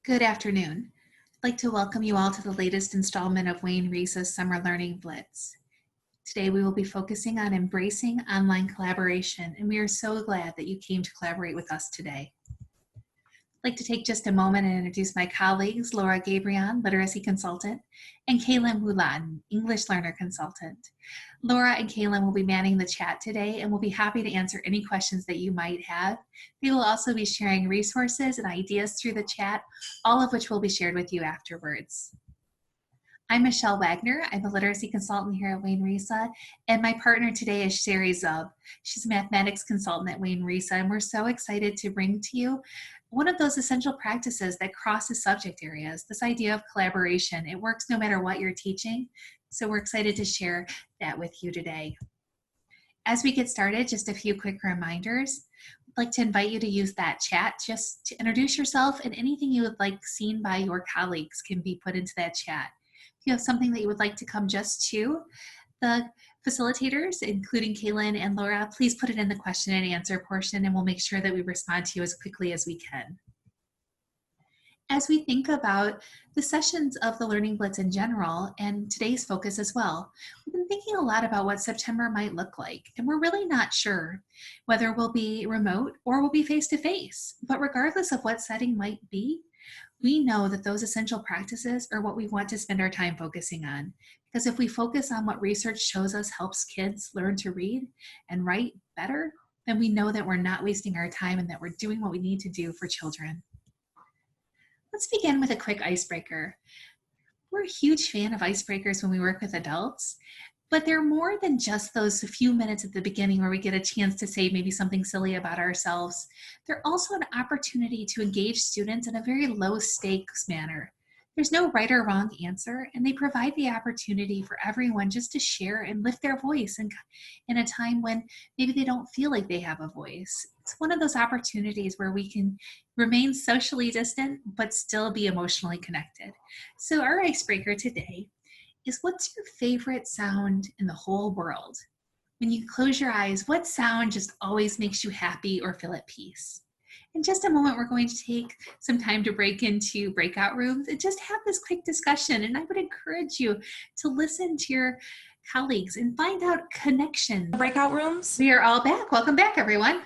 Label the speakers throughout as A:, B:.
A: Good afternoon. I'd like to welcome you all to the latest installment of Wayne Reese's Summer Learning Blitz. Today we will be focusing on embracing online collaboration, and we are so glad that you came to collaborate with us today. I'd like to take just a moment and introduce my colleagues, Laura Gabrion, Literacy Consultant, and Kaylin Wulan, English Learner Consultant. Laura and Kaylin will be manning the chat today and will be happy to answer any questions that you might have. They will also be sharing resources and ideas through the chat, all of which will be shared with you afterwards. I'm Michelle Wagner. I'm a literacy consultant here at Wayne Reesa, and my partner today is Sherry Zub. She's a mathematics consultant at Wayne Reesa, and we're so excited to bring to you one of those essential practices that crosses subject areas, this idea of collaboration. It works no matter what you're teaching, so we're excited to share that with you today. As we get started, just a few quick reminders. I'd like to invite you to use that chat just to introduce yourself, and anything you would like seen by your colleagues can be put into that chat. If you have something that you would like to come just to the facilitators, including Kaylin and Laura, please put it in the question and answer portion, and we'll make sure that we respond to you as quickly as we can. As we think about the sessions of the Learning Blitz in general, and today's focus as well, we've been thinking a lot about what September might look like, and we're really not sure whether we'll be remote or we'll be face-to-face. But regardless of what setting might be, we know that those essential practices are what we want to spend our time focusing on. Because if we focus on what research shows us helps kids learn to read and write better, then we know that we're not wasting our time and that we're doing what we need to do for children. Let's begin with a quick icebreaker. We're a huge fan of icebreakers when we work with adults, but they're more than just those few minutes at the beginning where we get a chance to say maybe something silly about ourselves. They're also an opportunity to engage students in a very low stakes manner. There's no right or wrong answer, and they provide the opportunity for everyone just to share and lift their voice in a time when maybe they don't feel like they have a voice. It's one of those opportunities where we can remain socially distant but still be emotionally connected. So our icebreaker today is, what's your favorite sound in the whole world? When you close your eyes, what sound just always makes you happy or feel at peace? In just a moment, we're going to take some time to break into breakout rooms and just have this quick discussion. And I would encourage you to listen to your colleagues and find out connections.
B: Breakout rooms?
A: We are all back. Welcome back, everyone.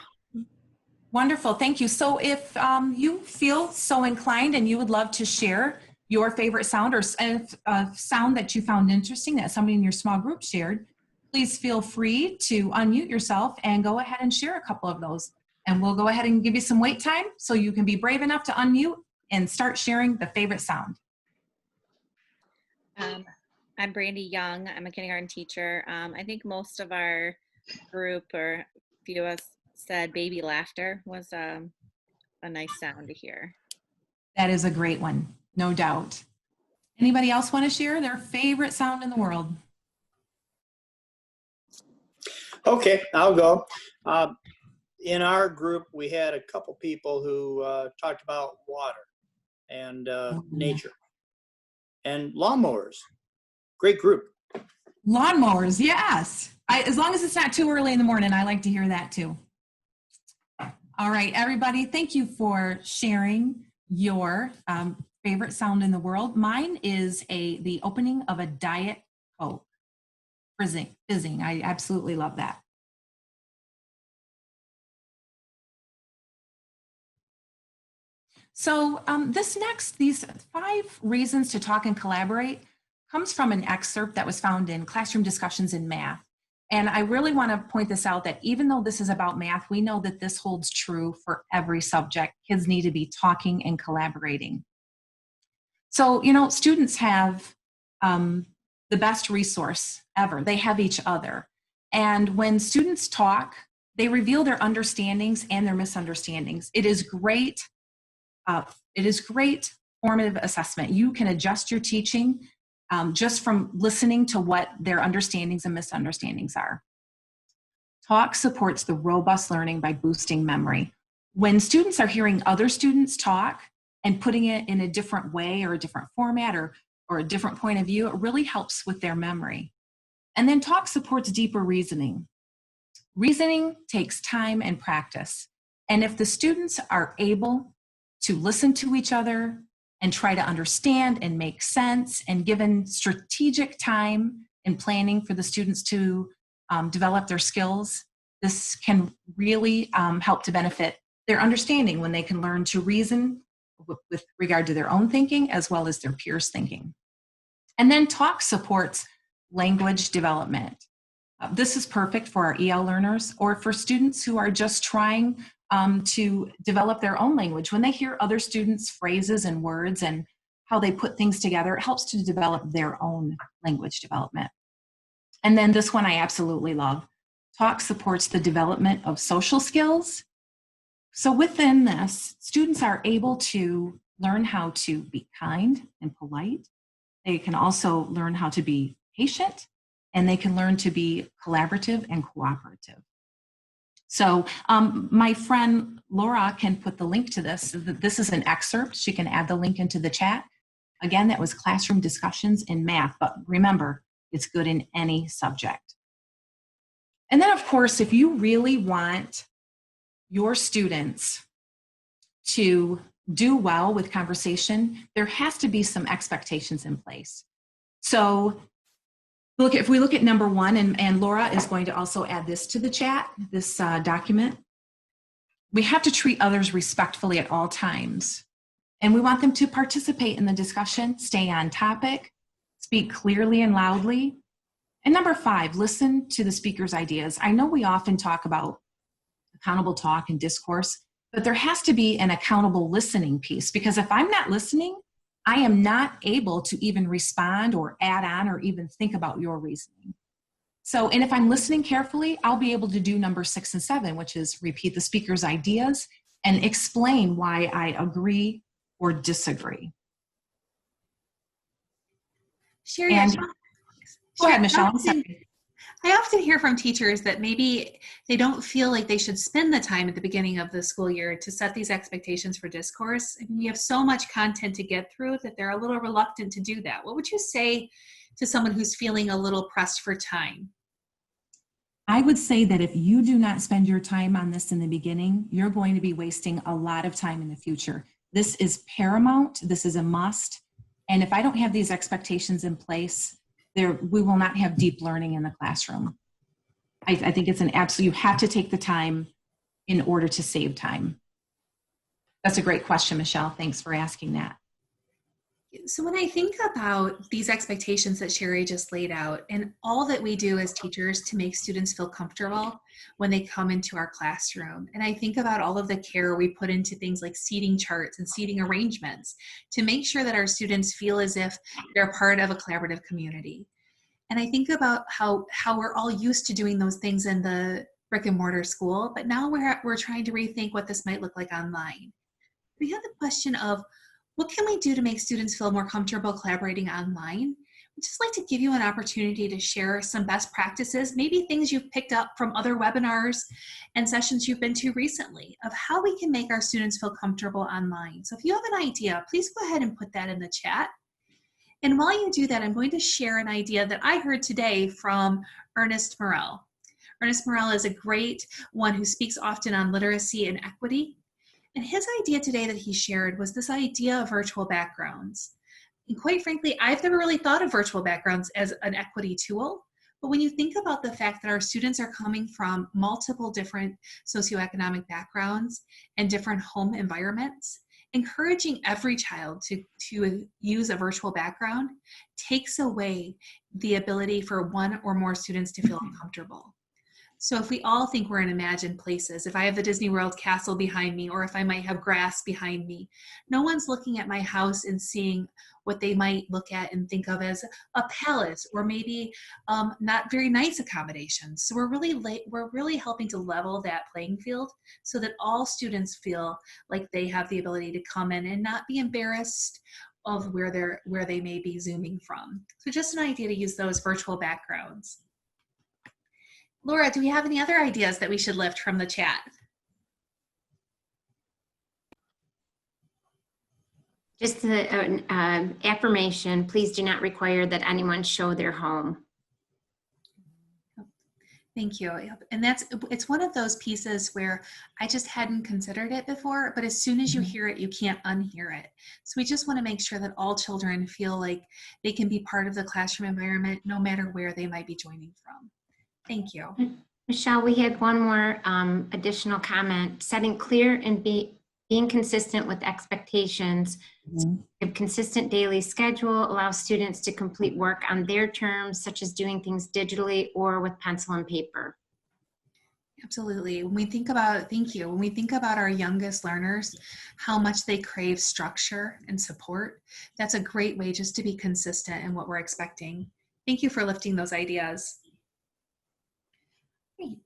B: Wonderful, thank you. So if you feel so inclined and you would love to share your favorite sound or a sound that you found interesting that somebody in your small group shared, please feel free to unmute yourself and go ahead and share a couple of those. And we'll go ahead and give you some wait time so you can be brave enough to unmute and start sharing the favorite sound.
C: I'm Brandy Young. I'm a kindergarten teacher. I think most of our group, or a few of us, said baby laughter was a nice sound to hear.
B: That is a great one, no doubt. Anybody else want to share their favorite sound in the world?
D: Okay, I'll go. In our group, we had a couple people who talked about water and nature and lawnmowers. Great group.
B: Lawnmowers, yes. As long as it's not too early in the morning, I like to hear that too. All right, everybody, thank you for sharing your favorite sound in the world. Mine is the opening of a Diet Coke. Fizzing. I absolutely love that. So these 5 reasons to talk and collaborate comes from an excerpt that was found in Classroom Discussions in Math. And I really want to point this out, that even though this is about math, we know that this holds true for every subject. Kids need to be talking and collaborating. So, you know, students have the best resource ever. They have each other. And when students talk, they reveal their understandings and their misunderstandings. It is great formative assessment. You can adjust your teaching just from listening to what their understandings and misunderstandings are. Talk supports the robust learning by boosting memory. When students are hearing other students talk and putting it in a different way or a different format or a different point of view, it really helps with their memory. And then talk supports deeper reasoning. Reasoning takes time and practice. And if the students are able to listen to each other and try to understand and make sense, and given strategic time and planning for the students to develop their skills, this can really help to benefit their understanding when they can learn to reason with regard to their own thinking as well as their peers' thinking. And then talk supports language development. This is perfect for our EL learners or for students who are just trying to develop their own language. When they hear other students' phrases and words and how they put things together, it helps to develop their own language development. And then this one I absolutely love. Talk supports the development of social skills. So within this, students are able to learn how to be kind and polite. They can also learn how to be patient, and they can learn to be collaborative and cooperative. So my friend Laura can put the link to this. This is an excerpt. She can add the link into the chat. Again, that was classroom discussions in math, but remember, it's good in any subject. And then, of course, if you really want your students to do well with conversation, there has to be some expectations in place. So if we look at number one, and Laura is going to also add this to the chat, this document, we have to treat others respectfully at all times. And we want them to participate in the discussion, stay on topic, speak clearly and loudly. And number five, listen to the speaker's ideas. I know we often talk about accountable talk and discourse, but there has to be an accountable listening piece, because if I'm not listening, I am not able to even respond or add on or even think about your reasoning. So, and if I'm listening carefully, I'll be able to do number 6 and 7, which is repeat the speaker's ideas and explain why I agree or disagree.
A: Sherry,
B: And go ahead, Michelle. I'm sorry.
A: I often hear from teachers that maybe they don't feel like they should spend the time at the beginning of the school year to set these expectations for discourse. I mean, we have so much content to get through that they're a little reluctant to do that. What would you say to someone who's feeling a little pressed for time?
B: I would say that if you do not spend your time on this in the beginning, you're going to be wasting a lot of time in the future. This is paramount. This is a must. And if I don't have these expectations in place, we will not have deep learning in the classroom. I think it's an absolute, you have to take the time in order to save time. That's a great question, Michelle. Thanks for asking that.
A: So when I think about these expectations that Sherry just laid out and all that we do as teachers to make students feel comfortable when they come into our classroom, and I think about all of the care we put into things like seating charts and seating arrangements to make sure that our students feel as if they're part of a collaborative community. And I think about how we're all used to doing those things in the brick and mortar school, but now we're trying to rethink what this might look like online. We have the question of, what can we do to make students feel more comfortable collaborating online? I'd just like to give you an opportunity to share some best practices, maybe things you've picked up from other webinars and sessions you've been to recently of how we can make our students feel comfortable online. So if you have an idea, please go ahead and put that in the chat. And while you do that, I'm going to share an idea that I heard today from Ernest Morel. Ernest Morel is a great one who speaks often on literacy and equity. And his idea today that he shared was this idea of virtual backgrounds. And quite frankly, I've never really thought of virtual backgrounds as an equity tool. But when you think about the fact that our students are coming from multiple different socioeconomic backgrounds and different home environments, encouraging every child to use a virtual background takes away the ability for one or more students to feel uncomfortable. So if we all think we're in imagined places, if I have the Disney World castle behind me, or if I might have grass behind me, no one's looking at my house and seeing what they might look at and think of as a palace, or maybe not very nice accommodations. So we're really helping to level that playing field so that all students feel like they have the ability to come in and not be embarrassed of where they may be zooming from. So just an idea to use those virtual backgrounds. Laura, do we have any other ideas that we should lift from the chat?
E: Just the affirmation, please do not require that anyone show their home.
A: Thank you. Yep. And it's one of those pieces where I just hadn't considered it before, but as soon as you hear it, you can't unhear it. So we just want to make sure that all children feel like they can be part of the classroom environment, no matter where they might be joining from. Thank you.
E: Michelle, we had one more additional comment. Setting clear and being consistent with expectations. A consistent daily schedule allows students to complete work on their terms, such as doing things digitally or with pencil and paper.
A: Absolutely. When we think about, thank you, when we think about our youngest learners, how much they crave structure and support, that's a great way just to be consistent in what we're expecting. Thank you for lifting those ideas. Great.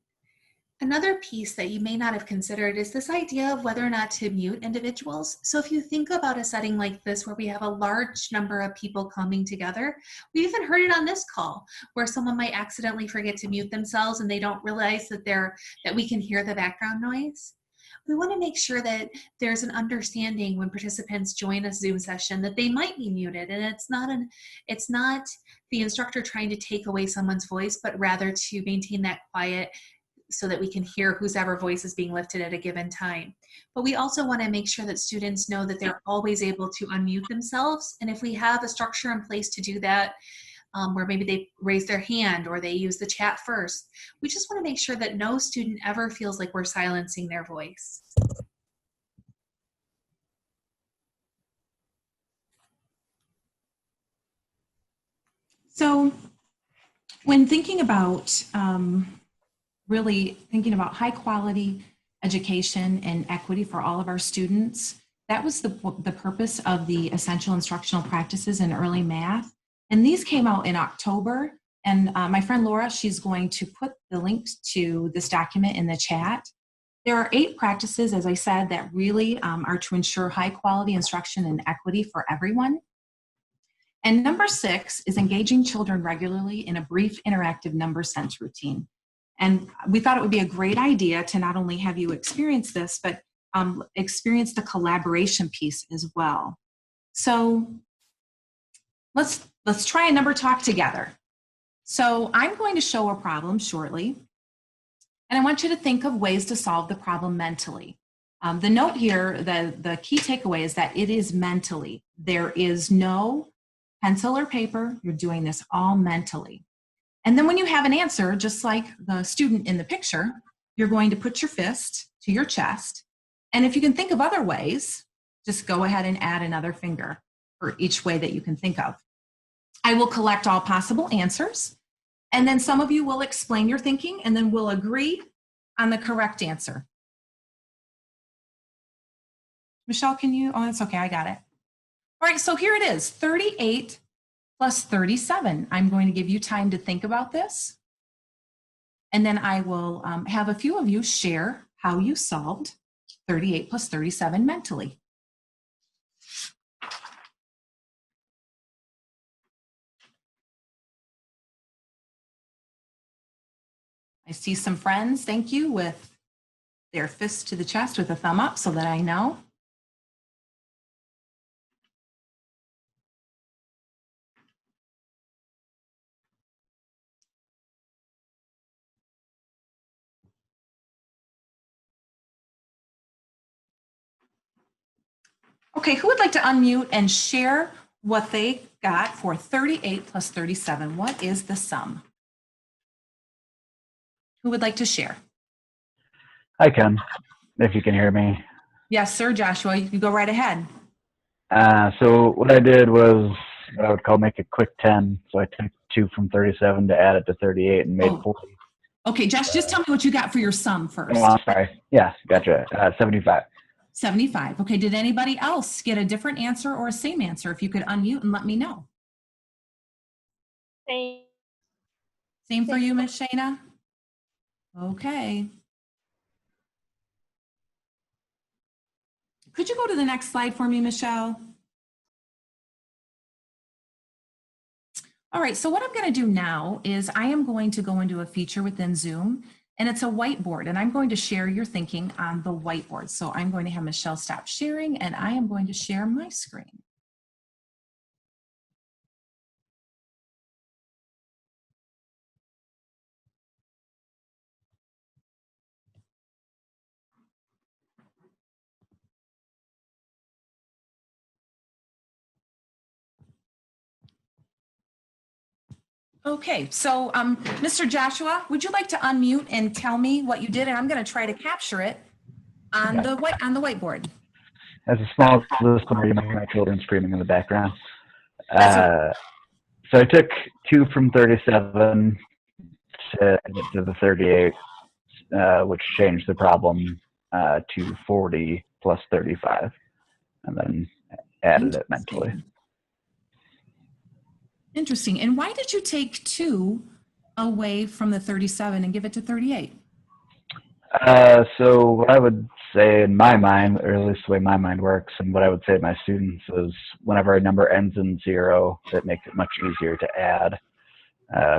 A: Another piece that you may not have considered is this idea of whether or not to mute individuals. So if you think about a setting like this where we have a large number of people coming together, we even heard it on this call where someone might accidentally forget to mute themselves and they don't realize that we can hear the background noise. We want to make sure that there's an understanding when participants join a Zoom session that they might be muted, and it's not the instructor trying to take away someone's voice, but rather to maintain that quiet so that we can hear whosever voice is being lifted at a given time. But we also want to make sure that students know that they're always able to unmute themselves. And if we have a structure in place to do that, where maybe they raise their hand or they use the chat first, we just want to make sure that no student ever feels like we're silencing their voice.
B: So when thinking about really thinking about high quality education and equity for all of our students, that was the purpose of the essential instructional practices in early math. And these came out in October. And my friend Laura, she's going to put the links to this document in the chat. There are 8 practices, as I said, that really are to ensure high quality instruction and equity for everyone. And number 6 is engaging children regularly in a brief interactive number sense routine. And we thought it would be a great idea to not only have you experience this, but experience the collaboration piece as well. So let's try a number talk together. So I'm going to show a problem shortly, and I want you to think of ways to solve the problem mentally. The note here, the key takeaway is that it is mentally. There is no pencil or paper. You're doing this all mentally. And then when you have an answer, just like the student in the picture, you're going to put your fist to your chest. And if you can think of other ways, just go ahead and add another finger for each way that you can think of. I will collect all possible answers. And then some of you will explain your thinking, and then we'll agree on the correct answer. Michelle, can you? Oh, that's okay. I got it. All right, so here it is, 38 plus 37. I'm going to give you time to think about this. And then I will have a few of you share how you solved 38 plus 37 mentally. I see some friends, thank you, with their fists to the chest with a thumb up so that I know. Okay, who would like to unmute and share what they got for 38 plus 37? What is the sum? Who would like to share?
F: I can, if you can hear me.
B: Yes, sir, Joshua, you can go right ahead.
F: So what I did was what I would call make a quick 10. So I took 2 from 37 to add it to 38 and made 40.
B: Okay, Josh, just tell me what you got for your sum first.
F: Oh, I'm sorry. Yeah, gotcha. 75.
B: 75. Okay, did anybody else get a different answer or a same answer? If you could unmute and let me know. Same for you, Ms. Shayna? Okay. Could you go to the next slide for me, Michelle? All right, so what I'm going to do now is I am going to go into a feature within Zoom, and it's a whiteboard, and I'm going to share your thinking on the whiteboard. So I'm going to have Michelle stop sharing, and I am going to share my screen. Okay, so Mr. Joshua, would you like to unmute and tell me what you did? And I'm going to try to capture it on
F: Yeah.
B: the whiteboard.
F: As a small disclaimer, you might hear my children screaming in the background.
B: That's okay.
F: So I took 2 from 37 to the 38, which changed the problem to 40 plus 35, and then added it mentally.
B: Interesting. And why did you take 2 away from the 37 and give it to 38?
F: So what I would say in my mind, or at least the way my mind works, and what I would say to my students is whenever a number ends in 0, it makes it much easier to add.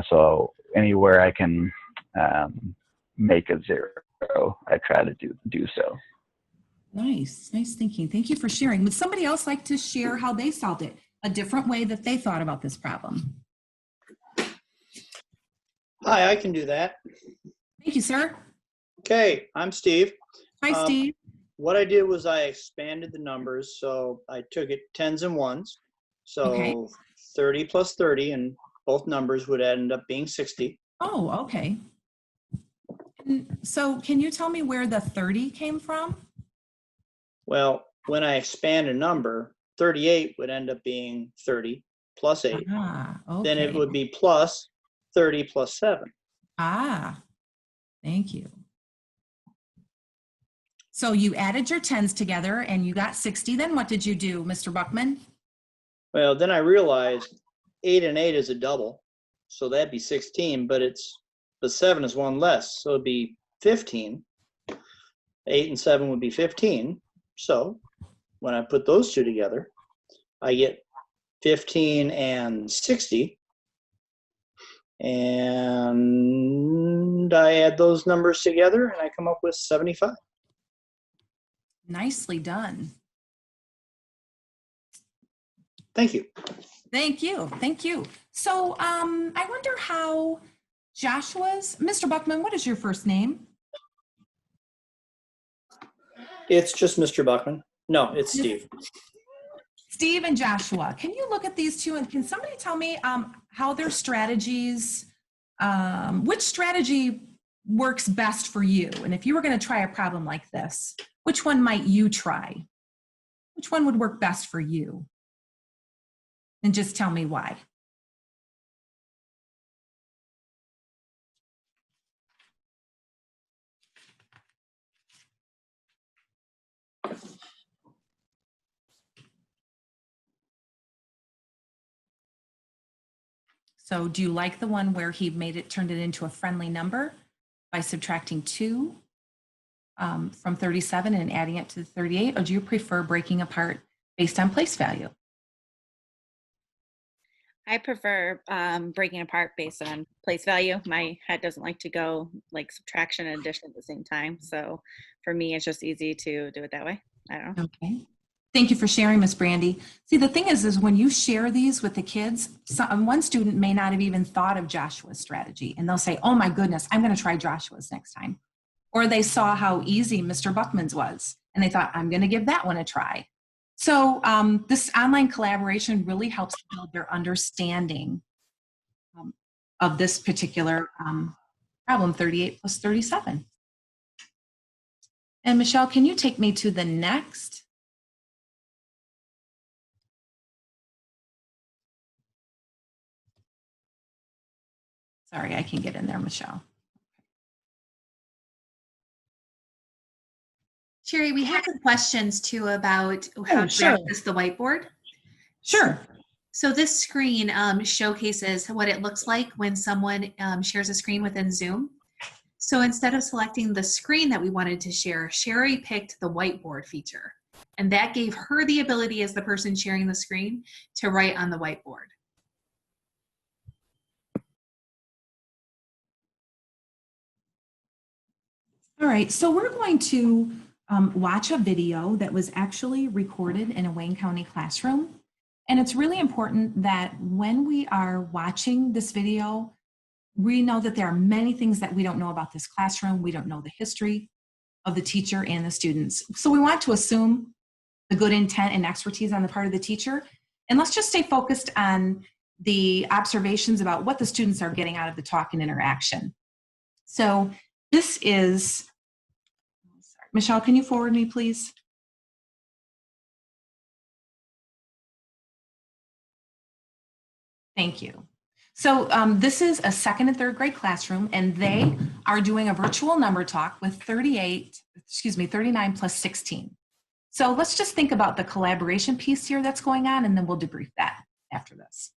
F: So anywhere I can make a 0, I try to do so.
B: Nice thinking. Thank you for sharing. Would somebody else like to share how they solved it? A different way that they thought about this problem?
D: Hi, I can do that.
B: Thank you, sir.
D: Okay, I'm Steve.
B: Hi, Steve.
D: What I did was I expanded the numbers. So I took it 10s and 1s. So
B: Okay.
D: 30 plus 30, and both numbers would end up being 60.
B: Oh, okay. So can you tell me where the 30 came from?
D: Well, when I expand a number, 38 would end up being 30 plus 8.
B: Ah, okay.
D: Then it would be plus 30 plus 7.
B: Ah, thank you. So you added your 10s together and you got 60. Then what did you do, Mr. Buckman?
D: Well, then I realized 8 and 8 is a double. So that'd be 16, but 7 is 1 less. So it'd be 15. 8 and 7 would be 15. So when I put those two together, I get 15 and 60. And I add those numbers together and I come up with 75.
B: Nicely done.
D: Thank you.
B: Thank you. Thank you. So I wonder how Mr. Buckman, what is your first name?
D: It's just Mr. Buckman. No, it's Steve.
B: Steve and Joshua. Can you look at these two and can somebody tell me how their strategies, which strategy works best for you? And if you were going to try a problem like this, which one might you try? Which one would work best for you? And just tell me why. So do you like the one where he turned it into a friendly number by subtracting 2 from 37 and adding it to 38? Or do you prefer breaking apart based on place value?
C: I prefer breaking apart based on place value. My head doesn't like to go like subtraction and addition at the same time. So for me, it's just easy to do it that way. I don't know.
B: Okay. Thank you for sharing, Ms. Brandy. See, the thing is when you share these with the kids, one student may not have even thought of Joshua's strategy, and they'll say, oh my goodness, I'm going to try Joshua's next time. Or they saw how easy Mr. Buckman's was, and they thought, I'm going to give that one a try. So this online collaboration really helps build their understanding of this particular problem, 38 plus 37. And Michelle, can you take me to the next? Sorry, I can get in there, Michelle.
A: Sherry, we have some questions too about how to access the whiteboard.
B: Sure.
A: So this screen showcases what it looks like when someone shares a screen within Zoom. So instead of selecting the screen that we wanted to share, Sherry picked the whiteboard feature. And that gave her the ability as the person sharing the screen to write on the whiteboard.
B: All right, so we're going to watch a video that was actually recorded in a Wayne County classroom. And it's really important that when we are watching this video, we know that there are many things that we don't know about this classroom. We don't know the history of the teacher and the students. So we want to assume the good intent and expertise on the part of the teacher. And let's just stay focused on the observations about what the students are getting out of the talk and interaction. So this is, sorry, Michelle, can you forward me, please? Thank you. So this is a second and third grade classroom, and they are doing a virtual number talk with 39 plus 16. So let's just think about the collaboration piece here that's going on, and then we'll debrief that after this.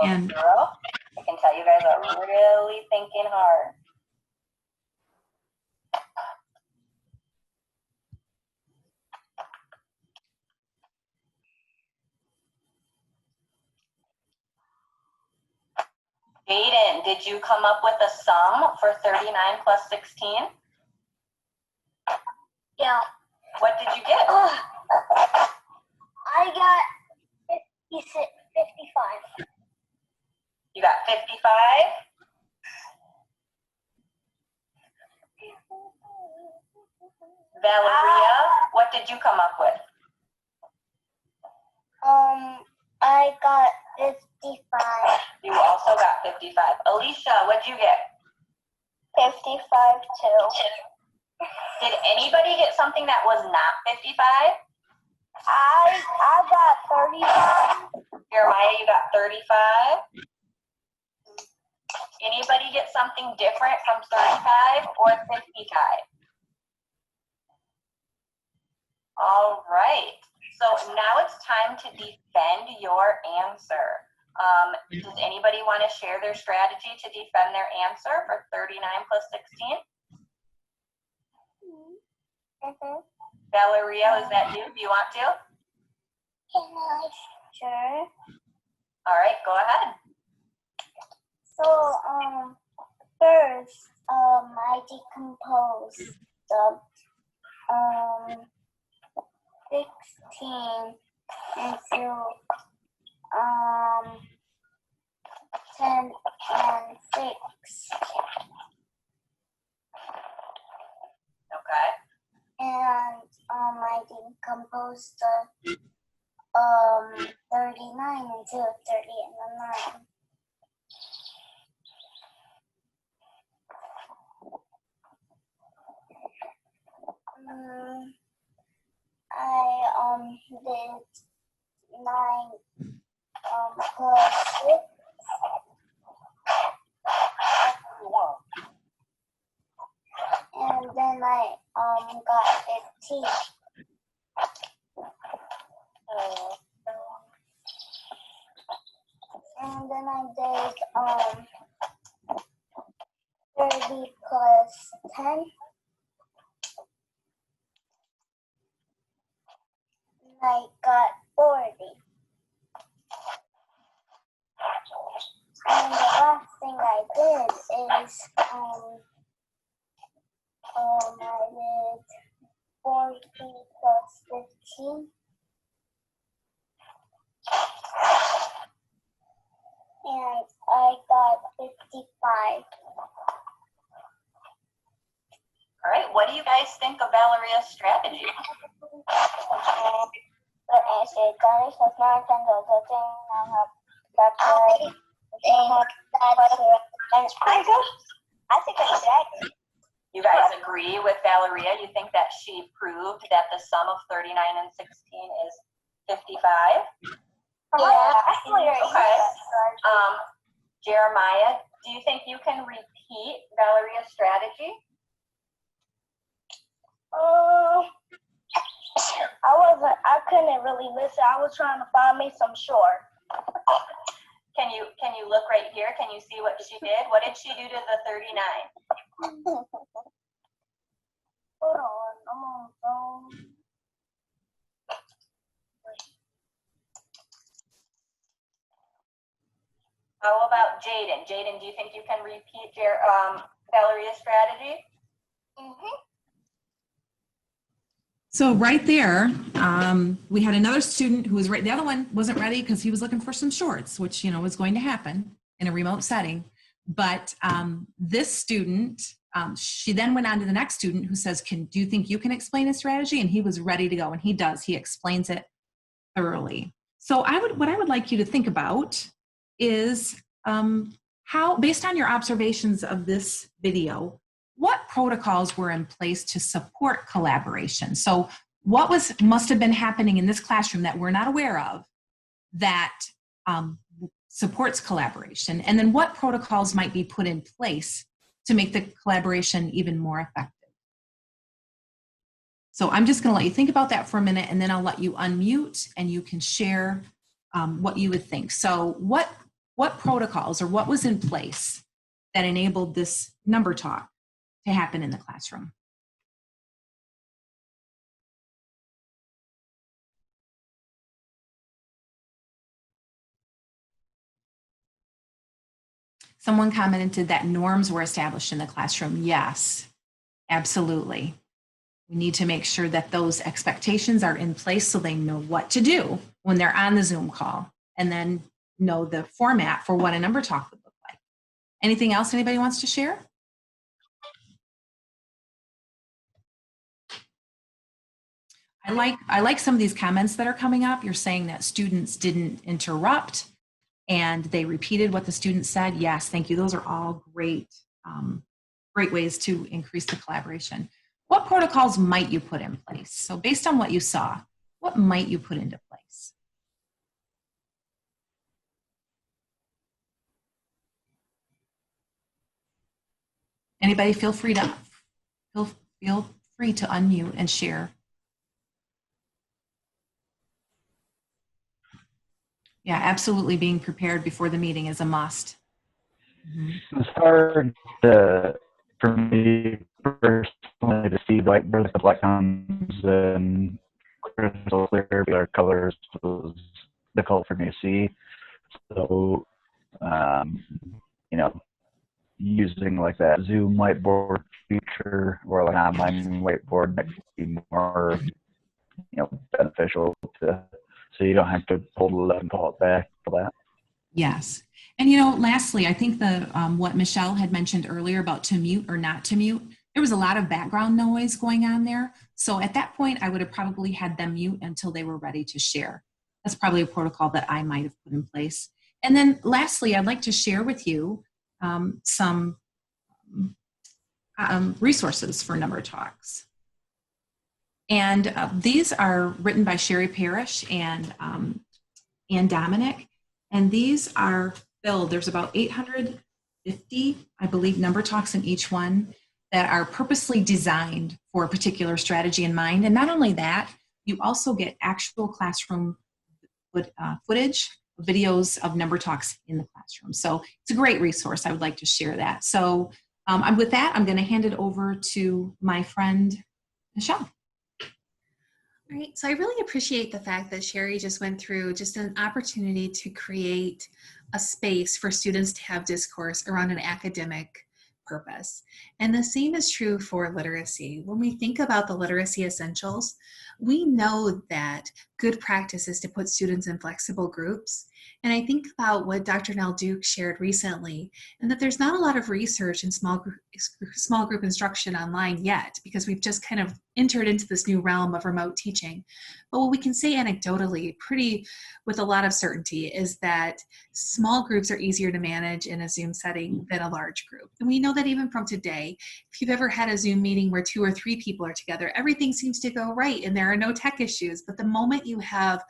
B: And
G: I can tell you guys are really thinking hard. Jaden, did you come up with a sum for 39 plus 16?
H: Yeah.
G: What did you get?
H: I got 55.
G: You got 55? Valeria, what did you come up with?
H: I got 55.
G: You also got 55. Alicia, what'd you get?
H: 55 too.
G: Did anybody get something that was not 55?
H: I got 35.
G: Jeremiah, you got 35. Anybody get something different from 35 or 55? All right. So now it's time to defend your answer. Does anybody want to share their strategy to defend their answer for 39 plus 16? Valeria, is that you? Do you want to?
H: Sure.
G: All right, go ahead.
H: So, first, I decomposed the 16 into 10 and 6.
G: Okay.
H: And I decomposed the 39 into 30 and 9. I did 9 plus 6. And then I got 15. And then I did 30 plus 10. And I got 40. And the last thing I did is I did 40 plus 15. And I got 55.
G: All right, what do you guys think of Valeria's strategy?
H: I think that's right.
G: You guys agree with Valeria? You think that she proved that the sum of 39 and 16 is 55?
H: Yeah.
G: Okay. Jeremiah, do you think you can repeat Valeria's strategy?
H: I couldn't really listen. I was trying to find me some short.
G: Can you look right here? Can you see what she did? What did she do to the 39?
H: Hold on.
G: How about Jaden? Jaden, do you think you can repeat Valeria's strategy?
B: So right there, we had another student who was right. The other one wasn't ready because he was looking for some shorts, which was going to happen in a remote setting. But this student She then went on to the next student who says, do you think you can explain a strategy? And he was ready to go, and he does. He explains it thoroughly. So what I would like you to think about is how, based on your observations of this video, what protocols were in place to support collaboration? So what must have been happening in this classroom that we're not aware of that supports collaboration? And then what protocols might be put in place to make the collaboration even more effective? So I'm just going to let you think about that for a minute, and then I'll let you unmute and you can share what you would think. So what protocols or what was in place that enabled this number talk to happen in the classroom? Someone commented that norms were established in the classroom. Yes, absolutely. We need to make sure that those expectations are in place so they know what to do when they're on the Zoom call, and then know the format for what a number talk would look like. Anything else anybody wants to share? I like some of these comments that are coming up. You're saying that students didn't interrupt and they repeated what the student said. Yes, thank you. Those are all great, great ways to increase the collaboration. What protocols might you put in place? So based on what you saw, what might you put into place? Anybody feel free to unmute and share. Yeah, absolutely. Being prepared before the meeting is a must.
F: It's hard for me personally to see whiteboard with black lines and crystal clear colors was difficult for me to see. So, you know, using like that Zoom whiteboard feature or like an online whiteboard might be more, you know, beneficial to, so you don't have to pull the left and pull it back for that.
B: Yes. And, you know, lastly, I think what Michelle had mentioned earlier about to mute or not to mute, there was a lot of background noise going on there. So at that point, I would have probably had them mute until they were ready to share. That's probably a protocol that I might have put in place. And then lastly, I'd like to share with you some resources for number talks. And these are written by Sherry Parrish and Dominic. And these are filled, there's about 850, I believe, number talks in each one that are purposely designed for a particular strategy in mind. And not only that, you also get actual classroom footage, videos of number talks in the classroom. So it's a great resource. I would like to share that. So with that, I'm going to hand it over to my friend, Michelle.
A: All right, so I really appreciate the fact that Sherry just went through just an opportunity to create a space for students to have discourse around an academic purpose. And the same is true for literacy. When we think about the literacy essentials, we know that good practice is to put students in flexible groups. And I think about what Dr. Nell Duke shared recently, and that there's not a lot of research in small group instruction online yet, because we've just kind of entered into this new realm of remote teaching. But what we can say anecdotally, with a lot of certainty, is that small groups are easier to manage in a Zoom setting than a large group. And we know that even from today, if you've ever had a Zoom meeting where 2 or 3 people are together, everything seems to go right and there are no tech issues. But the moment you have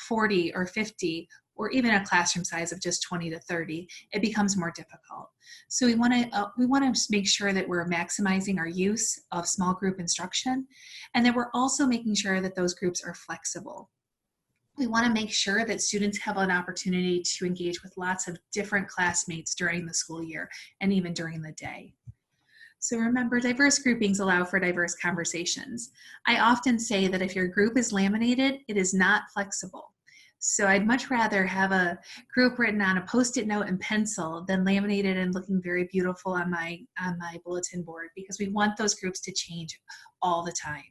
A: 40 or 50, or even a classroom size of just 20 to 30, it becomes more difficult. So we want to make sure that we're maximizing our use of small group instruction, and that we're also making sure that those groups are flexible. We want to make sure that students have an opportunity to engage with lots of different classmates during the school year and even during the day. So remember, diverse groupings allow for diverse conversations. I often say that if your group is laminated, it is not flexible. So I'd much rather have a group written on a Post-it note and pencil than laminated and looking very beautiful on my bulletin board, because we want those groups to change all the time.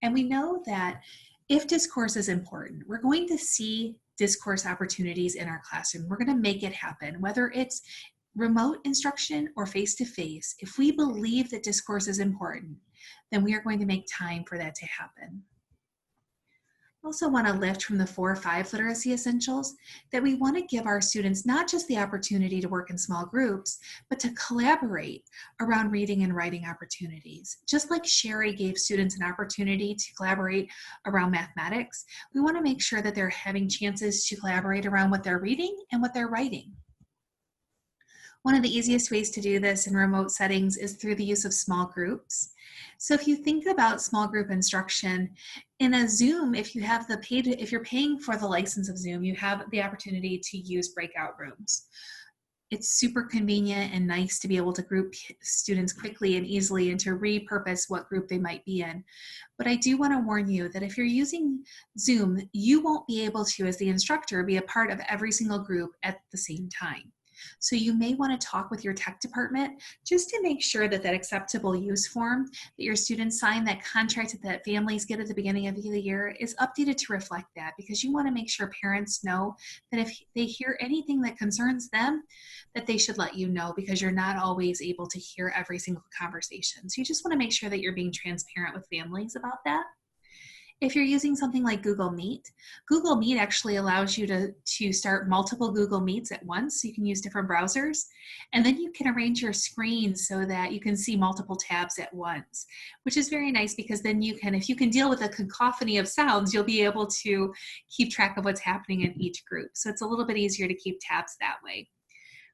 A: And we know that if discourse is important, we're going to see discourse opportunities in our classroom. We're going to make it happen, whether it's remote instruction or face-to-face, if we believe that discourse is important, then we are going to make time for that to happen. I also want to lift from the 4 or 5 literacy essentials that we want to give our students not just the opportunity to work in small groups, but to collaborate around reading and writing opportunities. Just like Sherry gave students an opportunity to collaborate around mathematics, we want to make sure that they're having chances to collaborate around what they're reading and what they're writing. One of the easiest ways to do this in remote settings is through the use of small groups. So if you think about small group instruction in a Zoom, if you're paying for the license of Zoom, you have the opportunity to use breakout rooms. It's super convenient and nice to be able to group students quickly and easily and to repurpose what group they might be in. But I do want to warn you that if you're using Zoom, you won't be able to, as the instructor, be a part of every single group at the same time. So you may want to talk with your tech department just to make sure that that acceptable use form that your students sign, that contract that families get at the beginning of the year, is updated to reflect that, because you want to make sure parents know that if they hear anything that concerns them, that they should let you know, because you're not always able to hear every single conversation. So you just want to make sure that you're being transparent with families about that. If you're using something like Google Meet actually allows you to start multiple Google Meets at once. So you can use different browsers, and then you can arrange your screen so that you can see multiple tabs at once, which is very nice, because then if you can deal with a cacophony of sounds, you'll be able to keep track of what's happening in each group. So it's a little bit easier to keep tabs that way.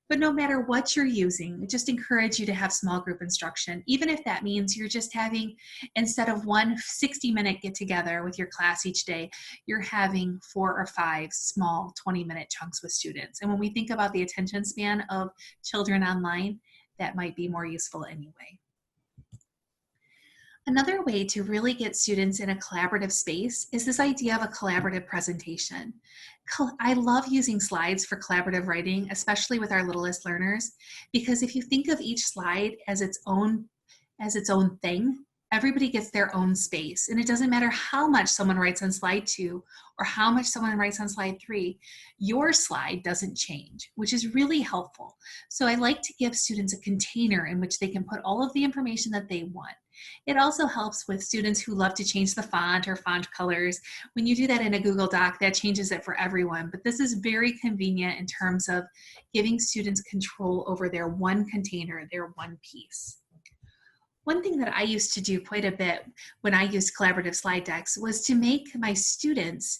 A: But no matter what you're using, I just encourage you to have small group instruction, even if that means you're just having, instead of one 60-minute get together with your class each day, you're having 4 or 5 small 20-minute chunks with students. And when we think about the attention span of children online, that might be more useful anyway. Another way to really get students in a collaborative space is this idea of a collaborative presentation. I love using slides for collaborative writing, especially with our littlest learners, because if you think of each slide as its own thing, everybody gets their own space. And it doesn't matter how much someone writes on slide 2 or how much someone writes on slide 3, your slide doesn't change, which is really helpful. So I like to give students a container in which they can put all of the information that they want. It also helps with students who love to change the font or font colors. When you do that in a Google Doc, that changes it for everyone. But this is very convenient in terms of giving students control over their one container, their one piece. One thing that I used to do quite a bit when I used collaborative slide decks was to make my students,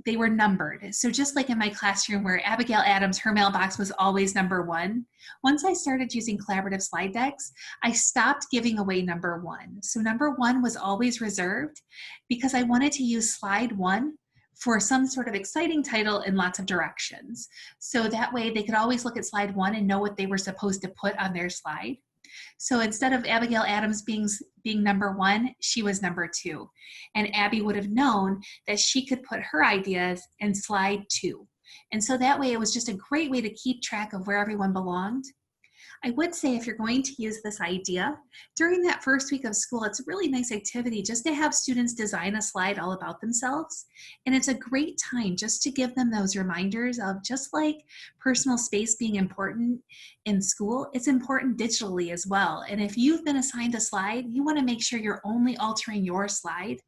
A: they were numbered. So just like in my classroom where Abigail Adams, her mailbox was always number 1. Once I started using collaborative slide decks, I stopped giving away number 1. So number 1 was always reserved because I wanted to use slide 1 for some sort of exciting title in lots of directions. So that way they could always look at slide 1 and know what they were supposed to put on their slide. So instead of Abigail Adams being number 1, she was number 2. And Abby would have known that she could put her ideas in slide 2. And so that way it was just a great way to keep track of where everyone belonged. I would say if you're going to use this idea, during that first week of school, it's a really nice activity just to have students design a slide all about themselves. And it's a great time just to give them those reminders of, just like personal space being important in school, it's important digitally as well. And if you've been assigned a slide, you want to make sure you're only altering your slide.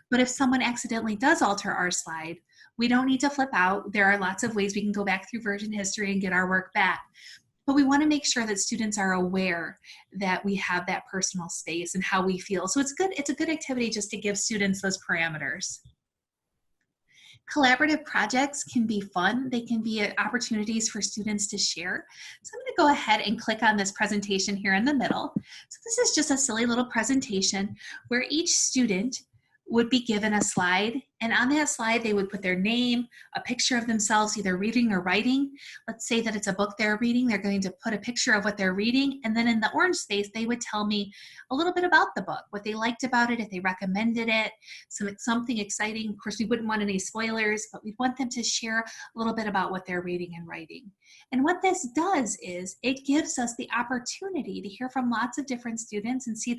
A: But if someone accidentally does alter our slide, we don't need to flip out. There are lots of ways we can go back through version history and get our work back. But we want to make sure that students are aware that we have that personal space and how we feel. So it's a good activity just to give students those parameters. Collaborative projects can be fun. They can be opportunities for students to share. So I'm going to go ahead and click on this presentation here in the middle. So this is just a silly little presentation where each student would be given a slide, and on that slide they would put their name, a picture of themselves either reading or writing. Let's say that it's a book they're reading, they're going to put a picture of what they're reading, and then in the orange space they would tell me a little bit about the book, what they liked about it, if they recommended it, something exciting. Of course we wouldn't want any spoilers, but we'd want them to share a little bit about what they're reading and writing. And what this does is it gives us the opportunity to hear from lots of different students and see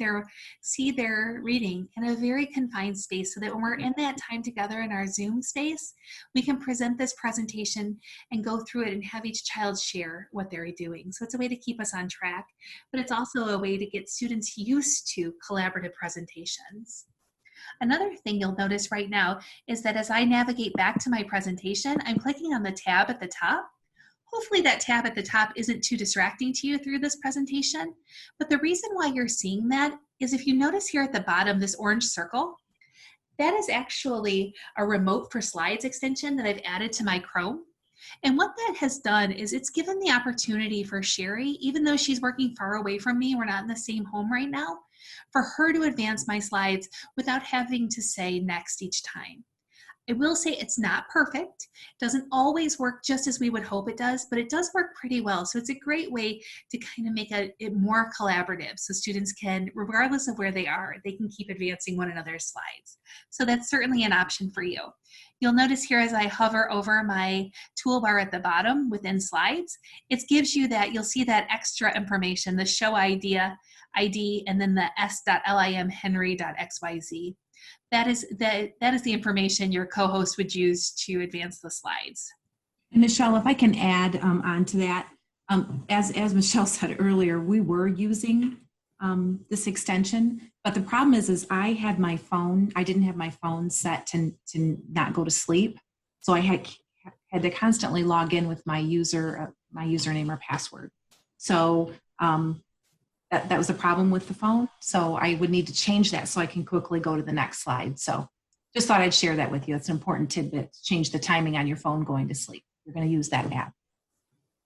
A: their reading in a very confined space, so that when we're in that time together in our Zoom space, we can present this presentation and go through it and have each child share what they're doing. So it's a way to keep us on track, but it's also a way to get students used to collaborative presentations. Another thing you'll notice right now is that as I navigate back to my presentation, I'm clicking on the tab at the top. Hopefully that tab at the top isn't too distracting to you through this presentation, but the reason why you're seeing that is if you notice here at the bottom, this orange circle, that is actually a Remote for Slides extension that I've added to my Chrome. And what that has done is it's given the opportunity for Sherry, even though she's working far away from me, we're not in the same home right now, for her to advance my slides without having to say next each time. I will say it's not perfect. It doesn't always work just as we would hope it does, but it does work pretty well. So it's a great way to kind of make it more collaborative so students can, regardless of where they are, they can keep advancing one another's slides. So that's certainly an option for you. You'll notice here as I hover over my toolbar at the bottom within slides, it gives you that, you'll see that extra information, the show ID, and then the s.limhenry.xyz. That is the information your co-host would use to advance the slides.
B: And Michelle, if I can add on to that, as Michelle said earlier, we were using this extension, but the problem is I had my phone, I didn't have my phone set to not go to sleep. So I had to constantly log in with my username or password. So that was a problem with the phone. So I would need to change that so I can quickly go to the next slide. So just thought I'd share that with you. It's an important tidbit to change the timing on your phone going to sleep. You're going to use that app.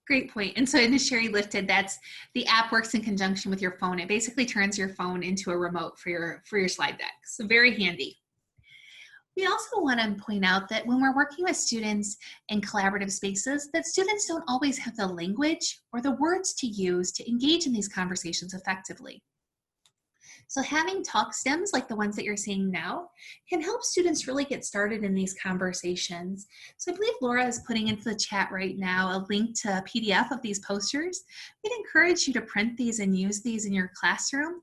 A: Great point. And so as Sherry lifted, that's the app works in conjunction with your phone. It basically turns your phone into a remote for your slide deck. So very handy. We also want to point out that when we're working with students in collaborative spaces, that students don't always have the language or the words to use to engage in these conversations effectively. So having talk stems like the ones that you're seeing now can help students really get started in these conversations. So I believe Laura is putting into the chat right now a link to a PDF of these posters. We'd encourage you to print these and use these in your classroom,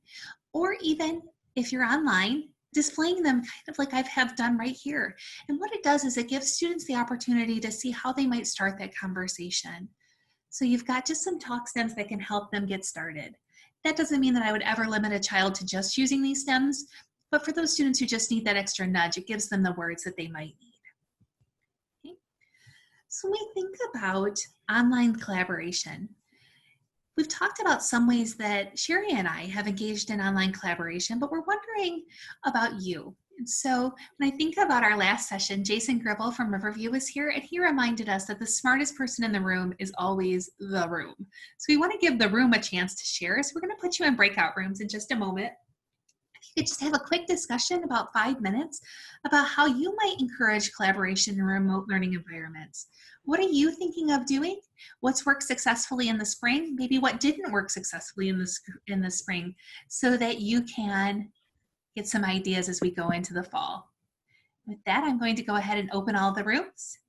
A: or even if you're online, displaying them kind of like I have done right here. And what it does is it gives students the opportunity to see how they might start that conversation. So you've got just some talk stems that can help them get started. That doesn't mean that I would ever limit a child to just using these stems, but for those students who just need that extra nudge, it gives them the words that they might need. Okay. So when we think about online collaboration, we've talked about some ways that Sherry and I have engaged in online collaboration, but we're wondering about you. And so when I think about our last session, Jason Gribble from Riverview was here, and he reminded us that the smartest person in the room is always the room. So we want to give the room a chance to share. So we're going to put you in breakout rooms in just a moment. If you could just have a quick discussion, about 5 minutes, about how you might encourage collaboration in remote learning environments. What are you thinking of doing? What's worked successfully in the spring? Maybe what didn't work successfully in the spring, so that you can get some ideas as we go into the fall. With that, I'm going to go ahead and open all the rooms.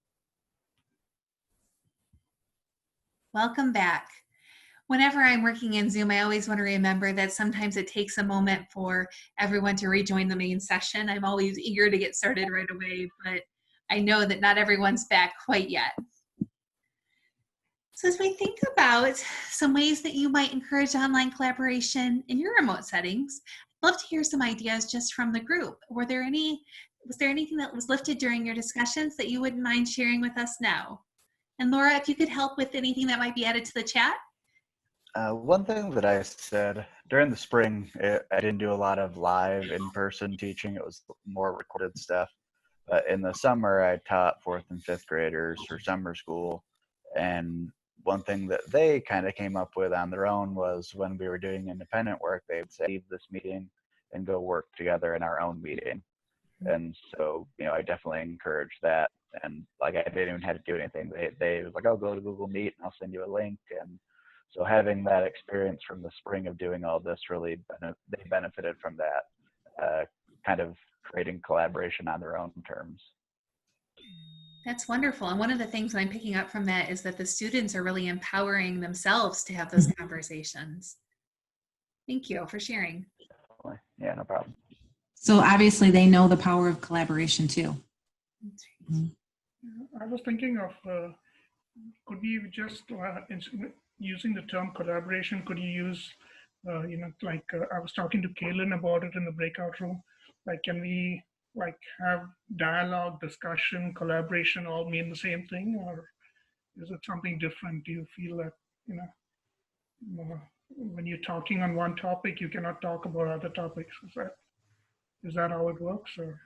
A: Welcome back. Whenever I'm working in Zoom, I always want to remember that sometimes it takes a moment for everyone to rejoin the main session. I'm always eager to get started right away, but I know that not everyone's back quite yet. So as we think about some ways that you might encourage online collaboration in your remote settings, I'd love to hear some ideas just from the group. Was there anything that was lifted during your discussions that you wouldn't mind sharing with us now? And Laura, if you could help with anything that might be added to the chat.
F: One thing that I said during the spring, I didn't do a lot of live in-person teaching. It was more recorded stuff. But in the summer, I taught 4th and 5th graders for summer school. And one thing that they kind of came up with on their own was when we were doing independent work, they would say, leave this meeting and go work together in our own meeting. And so, I definitely encourage that. And like, I didn't even have to do anything. They was like, oh, go to Google Meet and I'll send you a link. And so having that experience from the spring of doing all this, really, they benefited from that, kind of creating collaboration on their own terms.
A: That's wonderful. And one of the things that I'm picking up from that is that the students are really empowering themselves to have those conversations. Thank you for sharing.
F: Yeah, no problem.
B: So obviously they know the power of collaboration too.
I: I was thinking of, could we just, using the term collaboration, could you use, I was talking to Kaylin about it in the breakout room. Like, can we have dialogue, discussion, collaboration all mean the same thing, or is it something different? Do you feel that, when you're talking on one topic, you cannot talk about other topics? Is that how it works, or?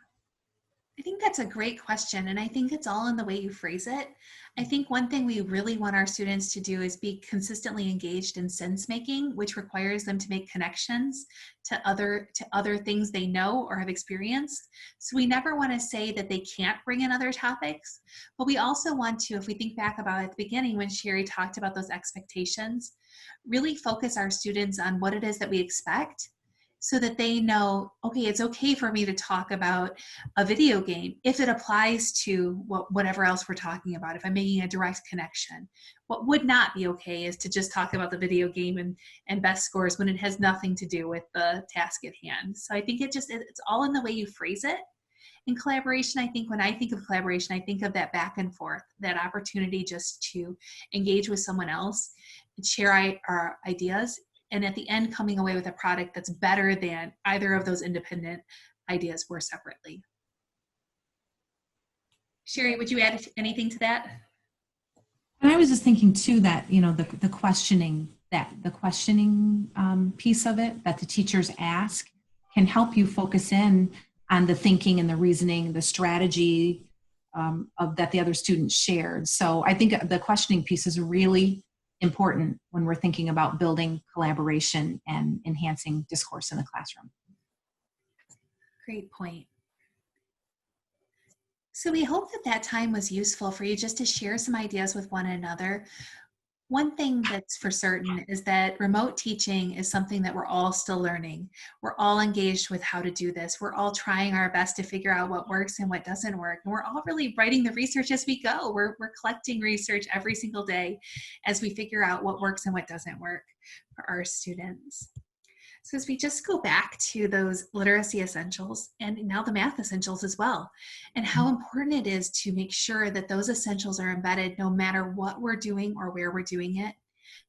A: I think that's a great question. And I think it's all in the way you phrase it. I think one thing we really want our students to do is be consistently engaged in sense making, which requires them to make connections to other things they know or have experienced. So we never want to say that they can't bring in other topics, but we also want to, if we think back about at the beginning when Sherry talked about those expectations, really focus our students on what it is that we expect, so that they know, okay, it's okay for me to talk about a video game if it applies to whatever else we're talking about, if I'm making a direct connection. What would not be okay is to just talk about the video game and best scores when it has nothing to do with the task at hand. So I think it's all in the way you phrase it. In collaboration, I think when I think of collaboration, I think of that back and forth, that opportunity just to engage with someone else and share our ideas, and at the end coming away with a product that's better than either of those independent ideas were separately. Sherry, would you add anything to that?
B: And I was just thinking too that, the questioning piece of it that the teachers ask can help you focus in on the thinking and the reasoning, the strategy that the other students shared. So I think the questioning piece is really important when we're thinking about building collaboration and enhancing discourse in the classroom.
A: Great point. So we hope that time was useful for you just to share some ideas with one another. One thing that's for certain is that remote teaching is something that we're all still learning. We're all engaged with how to do this. We're all trying our best to figure out what works and what doesn't work. And we're all really writing the research as we go. We're collecting research every single day as we figure out what works and what doesn't work for our students. So as we just go back to those literacy essentials and now the math essentials as well, and how important it is to make sure that those essentials are embedded no matter what we're doing or where we're doing it,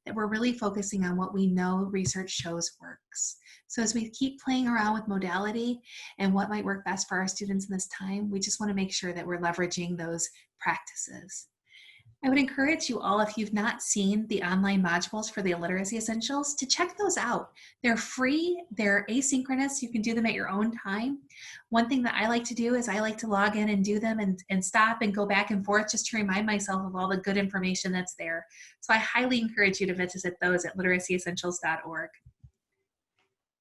A: that we're really focusing on what we know research shows works. So as we keep playing around with modality and what might work best for our students in this time, we just want to make sure that we're leveraging those practices. I would encourage you all, if you've not seen the online modules for the Illiteracy Essentials, to check those out. They're free, they're asynchronous, you can do them at your own time. One thing that I like to do is I like to log in and do them and stop and go back and forth just to remind myself of all the good information that's there. So I highly encourage you to visit those at literacyessentials.org.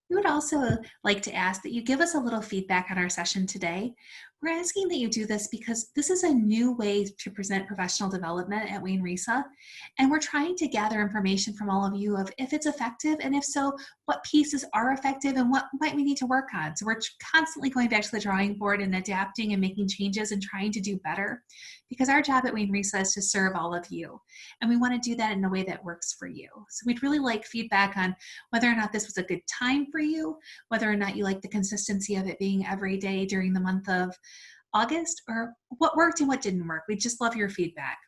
A: We would also like to ask that you give us a little feedback on our session today. We're asking that you do this because this is a new way to present professional development at Wayne Risa, and we're trying to gather information from all of you of if it's effective, and if so, what pieces are effective and what might we need to work on. So we're constantly going back to the drawing board and adapting and making changes and trying to do better, because our job at Wayne Risa is to serve all of you, and we want to do that in a way that works for you. So we'd really like feedback on whether or not this was a good time for you, whether or not you like the consistency of it being every day during the month of August, or what worked and what didn't work. We'd just love your feedback.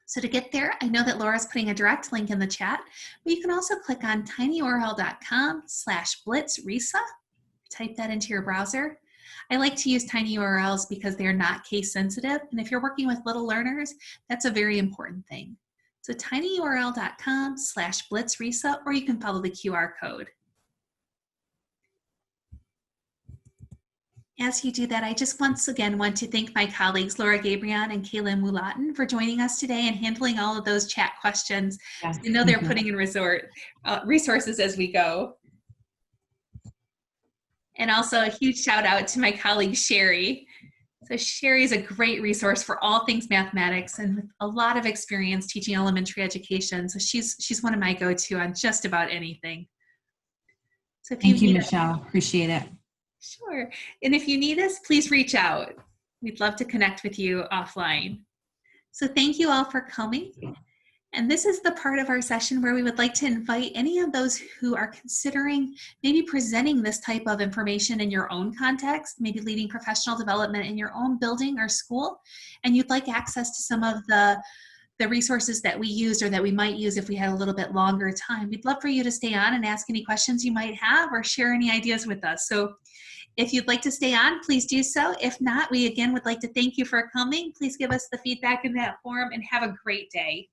A: So to get there, I know that Laura's putting a direct link in the chat, but you can also click on tinyurl.com/blitzrisa. Type that into your browser. I like to use tiny URLs because they're not case sensitive, and if you're working with little learners, that's a very important thing. So tinyurl.com/blitzrisa, or you can follow the QR code. As you do that, I just once again want to thank my colleagues, Laura Gabrion and Kaylin Mulatin, for joining us today and handling all of those chat questions.
B: Yes.
A: I know they're putting in resources as we go. And also a huge shout out to my colleague, Sherry. So Sherry is a great resource for all things mathematics and with a lot of experience teaching elementary education. So she's one of my go-to on just about anything. So if
B: Thank you, Michelle. Appreciate it.
A: Sure. And if you need us, please reach out. We'd love to connect with you offline. So thank you all for coming. And this is the part of our session where we would like to invite any of those who are considering maybe presenting this type of information in your own context, maybe leading professional development in your own building or school, and you'd like access to some of the resources that we use or that we might use if we had a little bit longer time. We'd love for you to stay on and ask any questions you might have or share any ideas with us. So if you'd like to stay on, please do so. If not, we again would like to thank you for coming. Please give us the feedback in that form and have a great day.